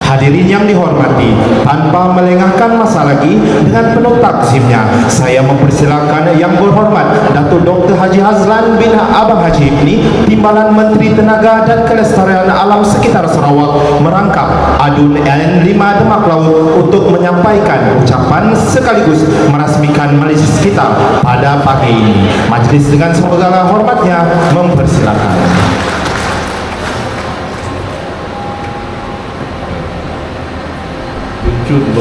Hadirin yang dihormati, tanpa melengahkan masa lagi, dengan penuh takzimnya, saya mempersilakan Yang Berhormat Datuk Dr. Haji Hazlan bin Abang Haji Ibni, Timbalan Menteri Tenaga dan Kelestarian Alam Sekitar Sarawak, merangkap Adun N5 Demak Laut untuk menyampaikan ucapan sekaligus merasmikan majlis kita pada pagi ini. Majlis dengan segala hormatnya mempersilakan.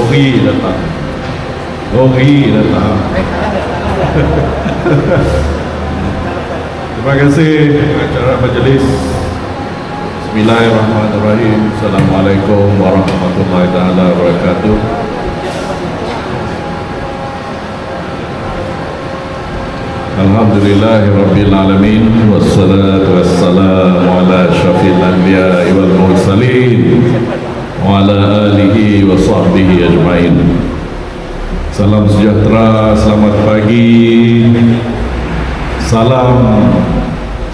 Lori datang. Terima kasih acara majlis. Bismillahirrahmanirrahim. Assalamualaikum warahmatullahi taala wabarakatuh. Alhamdulillahirabbil alamin, wassalatu wassalamu ala asyrafil anbiya'i wal mursalin wa ala alihi wa sahbihi ajma'in. Salam sejahtera, selamat pagi. Salam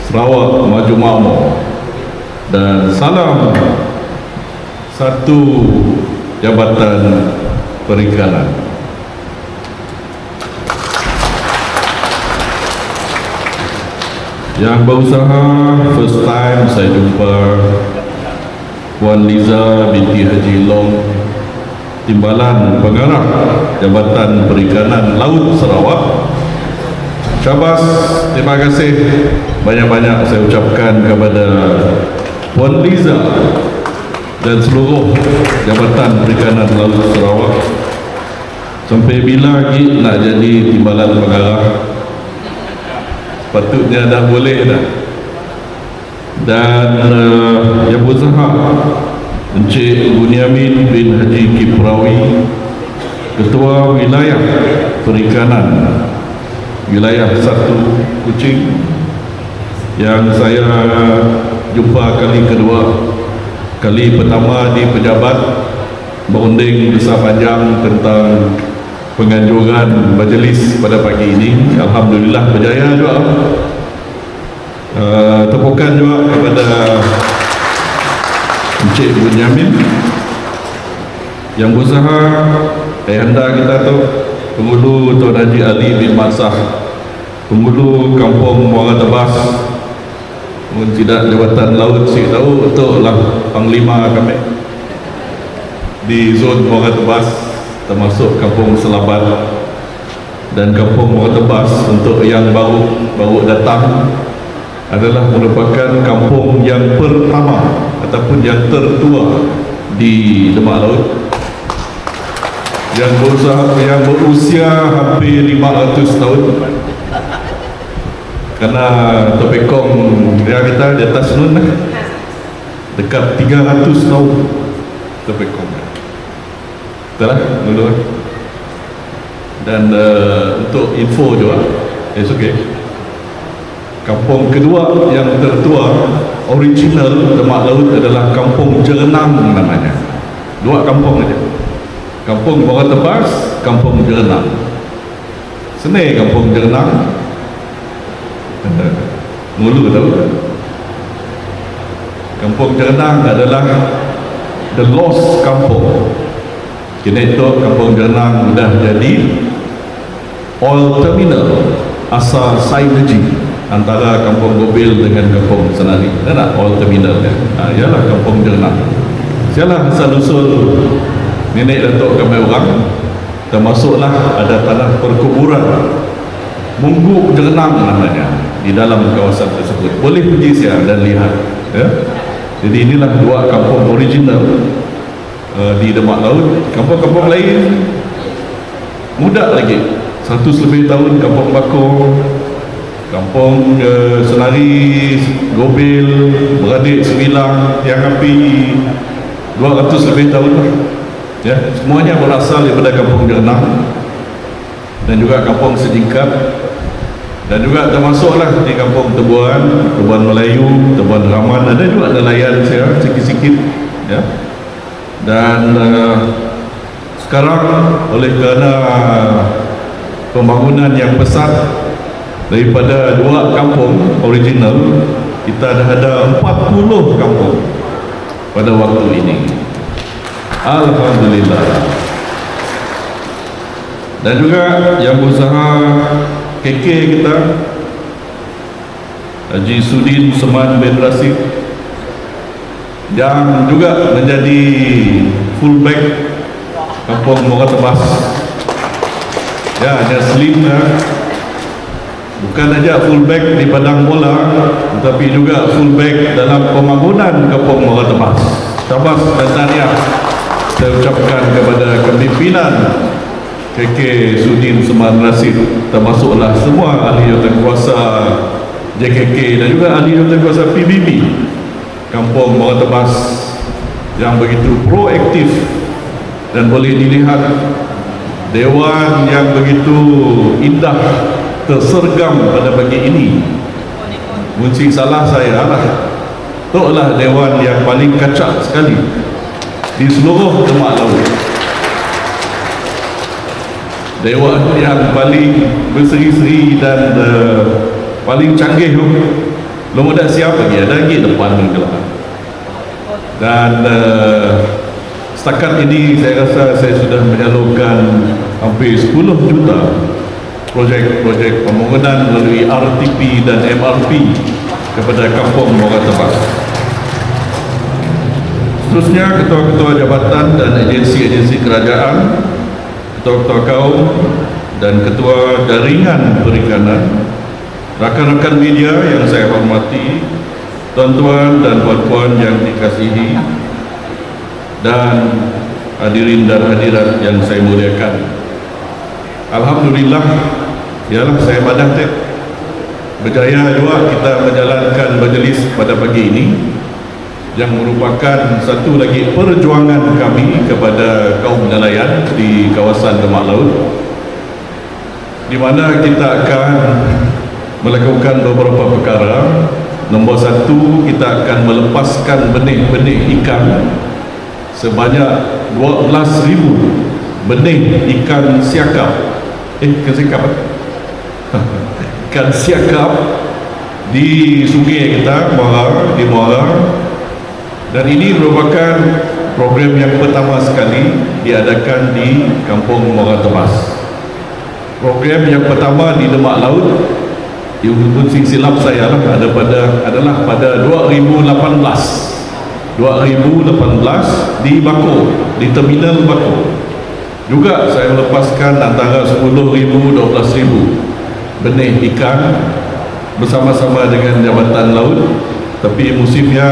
Sarawak maju makmur dan salam satu Jabatan Perikanan. Yang berusaha, first time saya jumpa Puan Liza binti Haji Long, Timbalan Pengarah Jabatan Perikanan Laut Sarawak. Syabas, terima kasih banyak-banyak saya ucapkan kepada Puan Liza dan seluruh Jabatan Perikanan Laut Sarawak. Sampai bila lagi nak jadi Timbalan Pengarah? Patutnya dah boleh dah. Dan yang berusaha Encik Bunyamin bin Haji Kiprawi, Ketua Wilayah Perikanan Wilayah 1 Kuching, yang saya jumpa kali kedua. Kali pertama di pejabat berunding besar panjang tentang penganjuran majlis pada pagi ini. Alhamdulillah berjaya juga. Tepukan juga kepada Encik Bunyamin yang berusaha. Ayahanda kita tu Penghulu Tuan Haji Ali bin Mansah, Penghulu Kampung Muara Tebas, tidak Jabatan Laut, saya tahu betul lah Panglima kami di zon Muara Tebas, termasuk Kampung Selabat dan Kampung Muara Tebas. Untuk yang baru datang, adalah merupakan kampung yang pertama ataupun yang tertua di Demak Laut, yang berusia hampir 500 tahun. Kerana Topekong dia kita di atas nun dekat 300 tahun Topekong. Betul lah dulu. Dan untuk info juga, okay, kampung kedua yang tertua original Demak Laut adalah Kampung Jerenang namanya. 2 kampung saja, Kampung Muara Tebas, Kampung Jerenang. Senang Kampung Jerenang, mulu tahu. Kampung Jerenang adalah the lost kampung. Kini itu Kampung Jerenang sudah jadi oil terminal asal sinergi antara Kampung Gobil dengan Kampung Senari. Ada oil terminal ya. Ialah Kampung Jerenang. Sialah asal-usul nenek datuk kami orang, termasuklah ada tanah perkuburan Mungguk Jerenang namanya di dalam kawasan tersebut. Boleh pergi siap dan lihat ya. Jadi inilah 2 kampung original di Demak Laut. Kampung-kampung lain muda lagi, 100 lebih tahun. Kampung Bakong, Kampung Senari, Gobil, Beradik, Sembilang, Tiang Api, 200 lebih tahun lah. Ya, semuanya berasal daripada Kampung Jerenang dan juga Kampung Sejingkat, dan juga termasuklah di Kampung Tebuan, Tebuan Melayu, Tebuan Raman. Ada juga nelayan saya sikit-sikit ya. Dan sekarang oleh kerana pembangunan yang pesat daripada 2 kampung original, kita dah ada 40 kampung pada waktu ini. Alhamdulillah. Dan juga yang berusaha KK kita, Haji Sudin Seman bin Rasid, yang juga menjadi fullback Kampung Muara Tebas. Ya, dia slim ya. Bukan saja fullback di padang bola, tetapi juga fullback dalam pembangunan Kampung Muara Tebas. Tabas dan tahniah saya ucapkan kepada kepimpinan KK Sudin Seman Rasid, termasuklah semua ahli jawatankuasa JKK dan juga ahli jawatankuasa PBB Kampung Muara Tebas yang begitu proaktif, dan boleh dilihat dewan yang begitu indah tersergam pada pagi ini. Mungkin salah saya lah, itulah dewan yang paling kacak sekali di seluruh Demak Laut. Dewan yang paling berseri-seri dan paling canggih tu belum ada siap lagi, ada lagi depan menggelar. Dan setakat ini saya rasa saya sudah menyalurkan hampir 10 juta projek-projek pembangunan melalui RTP dan MRP kepada Kampung Muara Tebas. Seterusnya, ketua-ketua jabatan dan agensi-agensi kerajaan, ketua-ketua kaum dan ketua jaringan perikanan, rakan-rakan media yang saya hormati, tuan-tuan dan puan-puan yang dikasihi, dan hadirin dan hadirat yang saya muliakan. Alhamdulillah, ialah saya madah berjaya juga kita menjalankan majlis pada pagi ini, yang merupakan satu lagi perjuangan kami kepada kaum nelayan di kawasan Demak Laut, di mana kita akan melakukan beberapa perkara. Nombor satu, kita akan melepaskan benih-benih ikan sebanyak 12,000 benih ikan siakap. Ikan siakap di sungai kita, di Muara. Dan ini merupakan program yang pertama sekali diadakan di Kampung Muara Tebas. Program yang pertama di Demak Laut, pun silap saya adalah pada 2018 di Bako, di Terminal Bako. Juga saya melepaskan antara 10,000 12,000 benih ikan bersama-sama dengan Jabatan Laut. Tapi musimnya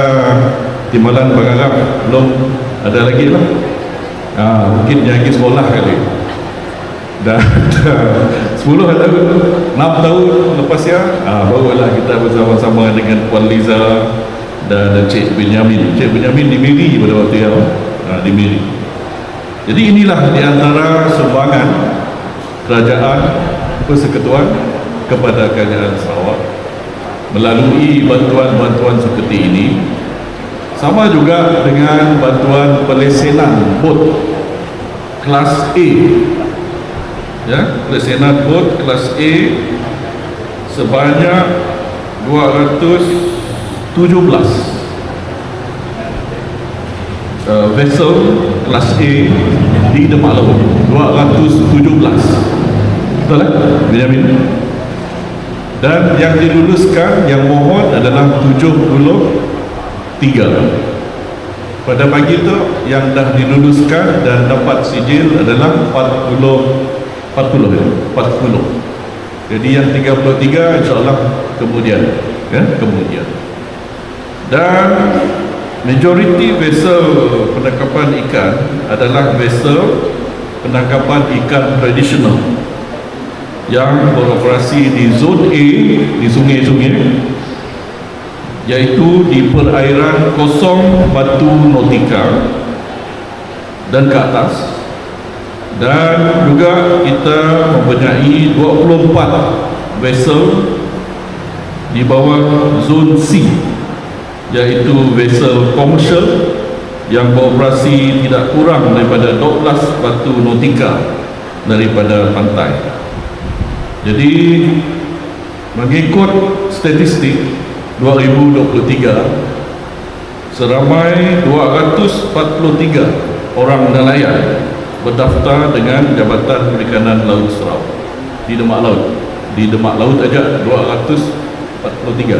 timbalan berharap belum ada lagi lah. Mungkin yang lagi sekolah kali. Dan 10 tahun, 6 tahun lepas ya, barulah kita bersama-sama dengan Puan Liza dan Cik Benyamin. Cik Benyamin di Miri pada waktu itu, di Miri. Jadi inilah di antara sumbangan kerajaan persekutuan kepada Kerajaan Sarawak melalui bantuan-bantuan seperti ini. Sama juga dengan bantuan pelesenan bot kelas A, ya, pelesenan bot kelas A sebanyak 217 vessel kelas A di Demak Laut. 217, betul tak Benjamin? Dan yang diluluskan, yang mohon adalah 73. Pada pagi itu yang dah diluluskan dan dapat sijil adalah 40. Jadi yang 33 insyaAllah kemudian, ya, kemudian. Dan majoriti vessel penangkapan ikan adalah vessel penangkapan ikan tradisional yang beroperasi di zon A, di sungai-sungai, yaitu di perairan kosong Batu Nautika dan ke atas. Dan juga kita mempunyai 24 vessel di bawah zon C, yaitu vessel komersial yang beroperasi tidak kurang daripada 12 batu nautika daripada pantai. Jadi mengikut statistik 2023, seramai 243 orang nelayan berdaftar dengan Jabatan Perikanan Laut Sarawak di Demak Laut. Di Demak Laut aja 243.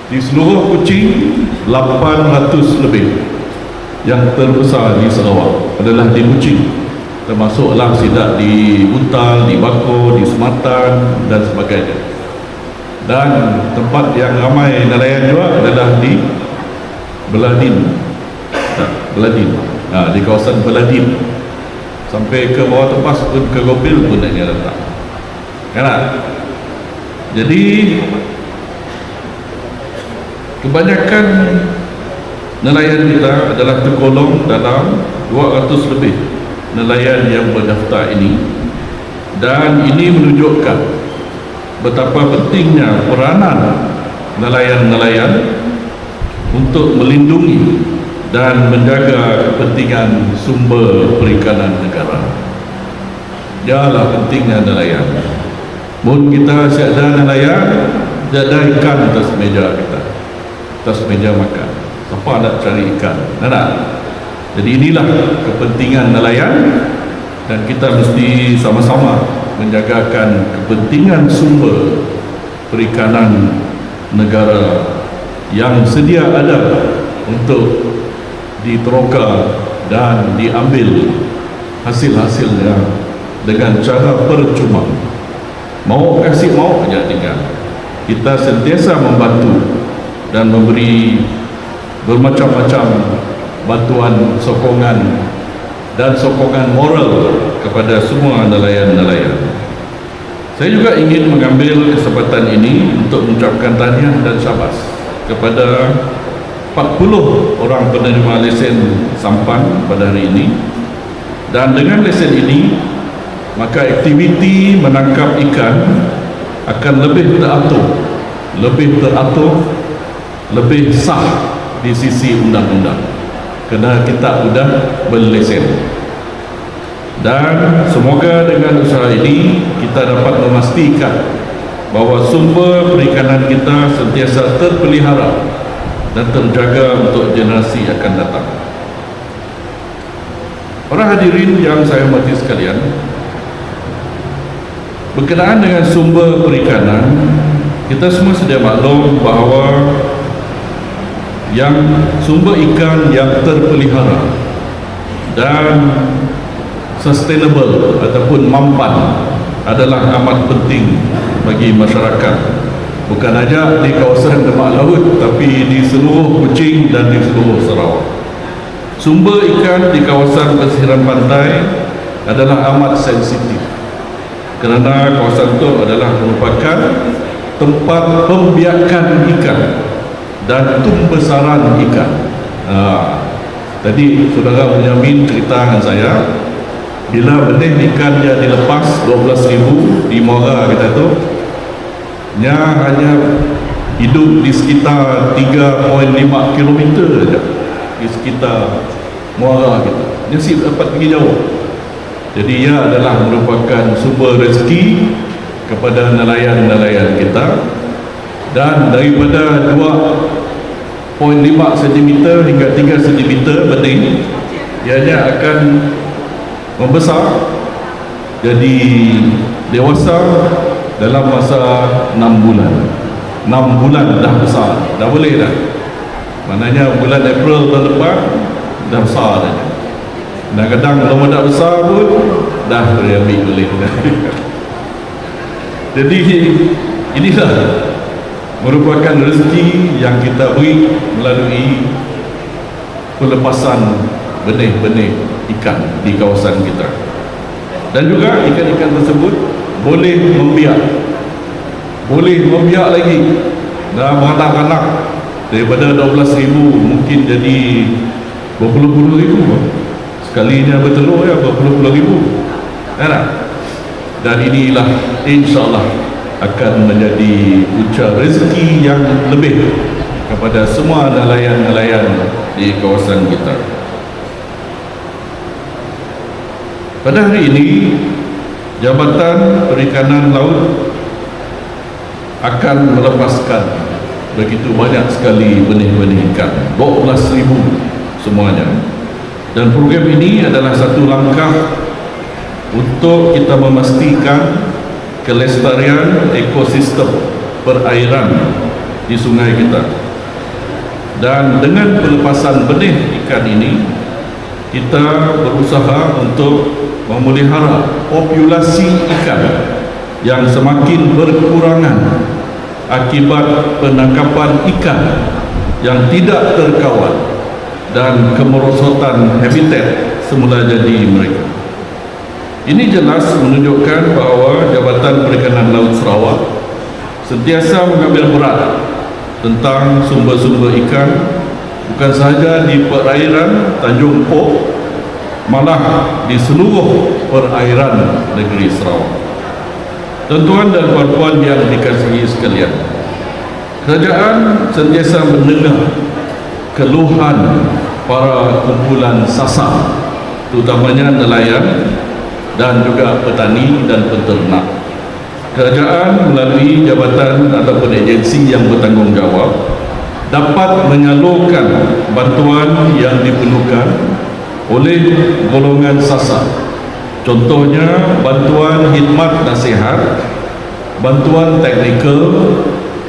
Di seluruh Kuching 800 lebih. Yang terbesar di Sarawak adalah di Kuching, termasuklah sidak di Buntal, di Bako, di Sematan dan sebagainya. Dan tempat yang ramai nelayan juga adalah di Beladin. Di kawasan Beladin. Sampai ke bawah Tepas pun, ke Gopil pun dia datang. Kan? Jadi kebanyakan nelayan kita adalah tergolong dalam 200 lebih nelayan yang berdaftar ini, dan ini menunjukkan betapa pentingnya peranan nelayan-nelayan untuk melindungi dan menjaga kepentingan sumber perikanan negara. Ialah pentingnya nelayan. Mun kita siada nelayan, tiada ikan atas meja kita, atas meja makan. Siapa nak cari ikan? Tak. Jadi inilah kepentingan nelayan, dan kita mesti sama-sama menjagakan kepentingan sumber perikanan negara yang sedia ada untuk diteroka dan diambil hasil-hasilnya dengan cara percuma. Mau kasih mau aja tinggal. Kita sentiasa membantu dan memberi bermacam-macam bantuan, sokongan dan sokongan moral kepada semua nelayan-nelayan. Saya juga ingin mengambil kesempatan ini untuk mengucapkan tahniah dan syabas kepada 40 orang penerima lesen sampan pada hari ini. Dan dengan lesen ini, maka aktiviti menangkap ikan akan lebih teratur, lebih sah di sisi undang-undang, kerana kita sudah berlesen. Dan semoga dengan usaha ini kita dapat memastikan bahawa sumber perikanan kita sentiasa terpelihara dan terjaga untuk generasi akan datang. Para hadirin yang saya hormati sekalian, berkenaan dengan sumber perikanan, kita semua sedia maklum bahawa yang sumber ikan yang terpelihara dan sustainable ataupun mampan adalah amat penting bagi masyarakat. Bukan saja di kawasan Demak Laut, tapi di seluruh Kuching dan di seluruh Sarawak. Sumber ikan di kawasan pesisiran pantai adalah amat sensitif, kerana kawasan itu adalah merupakan tempat pembiakan ikan dan tumbesaran ikan. Tadi saudara Benyamin cerita dengan saya, bila benih ikan dia dilepas 12,000 di Muara kita tu, nya hanya hidup di sekitar 3.5 km saja di sekitar Muara kita. Dia sih dapat pergi jauh. Jadi ia adalah merupakan sumber rezeki kepada nelayan-nelayan kita, dan daripada 2.5 cm hingga 3 cm benih, ianya akan membesar jadi dewasa dalam masa 6 bulan. 6 bulan dah besar, dah boleh dah. Maknanya bulan April tahun depan dah besar dah. Kadang-kadang belum ada besar pun dah diambil boleh dah. Jadi inilah merupakan rezeki yang kita beri melalui pelepasan benih-benih ikan di kawasan kita. Dan juga ikan-ikan tersebut boleh membiak lagi dan beranak-anak daripada 12,000 mungkin jadi berpuluh-puluh ribu. Sekalinya bertelur ya berpuluh-puluh ribu. Dan inilah insya-Allah akan menjadi punca rezeki yang lebih kepada semua nelayan-nelayan di kawasan kita. Pada hari ini, Jabatan Perikanan Laut akan melepaskan begitu banyak sekali benih-benih ikan, 12,000 semuanya. Dan program ini adalah satu langkah untuk kita memastikan kelestarian ekosistem perairan di sungai kita. Dan dengan pelepasan benih ikan ini, kita berusaha untuk memelihara populasi ikan yang semakin berkurangan akibat penangkapan ikan yang tidak terkawal dan kemerosotan habitat semula jadi mereka. Ini jelas menunjukkan bahawa Jabatan Perikanan Laut Sarawak sentiasa mengambil berat tentang sumber-sumber ikan, bukan sahaja di perairan Tanjung Pok, malah di seluruh perairan negeri Sarawak. Tuan-tuan dan puan-puan yang dikasihi sekalian, kerajaan sentiasa mendengar keluhan para kumpulan sasar, terutamanya nelayan dan juga petani dan peternak. Kerajaan melalui jabatan ataupun agensi yang bertanggungjawab dapat menyalurkan bantuan yang diperlukan oleh golongan sasar. Contohnya bantuan khidmat nasihat, bantuan teknikal,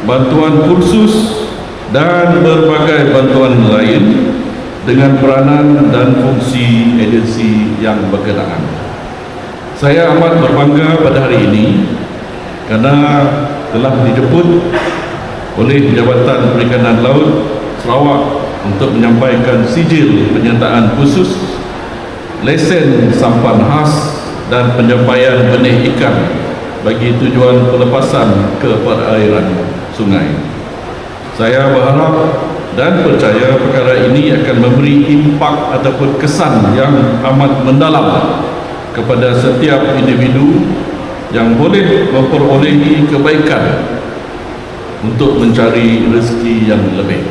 bantuan kursus dan berbagai bantuan lain dengan peranan dan fungsi agensi yang berkenaan. Saya amat berbangga pada hari ini kerana telah dijemput oleh Jabatan Perikanan Laut Sarawak untuk menyampaikan sijil penyertaan khusus, lesen sampan khas dan penyampaian benih ikan bagi tujuan pelepasan ke perairan sungai. Saya berharap dan percaya perkara ini akan memberi impak ataupun kesan yang amat mendalam kepada setiap individu yang boleh memperolehi kebaikan untuk mencari rezeki yang lebih.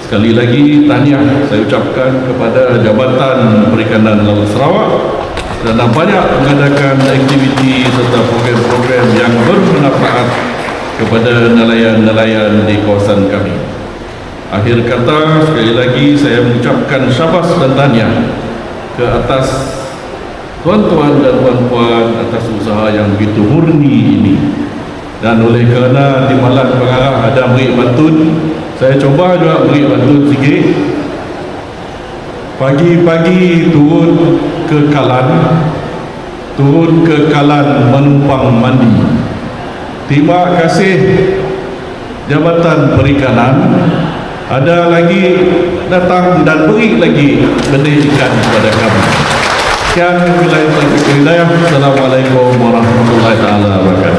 Sekali lagi tahniah saya ucapkan kepada Jabatan Perikanan Laut Sarawak kerana banyak mengadakan aktiviti serta program-program yang bermanfaat kepada nelayan-nelayan di kawasan kami. Akhir kata, sekali lagi saya mengucapkan syabas dan tahniah ke atas tuan-tuan dan puan-puan atas usaha yang begitu murni ini. Dan oleh kerana Timbalan Pengarah ada beri bantun, saya cuba juga beri bantun sikit. Pagi-pagi turun ke kalan menumpang mandi. Terima kasih Jabatan Perikanan, ada lagi datang dan beri lagi benih ikan kepada kami. Sekian, Assalamualaikum warahmatullahi wabarakatuh.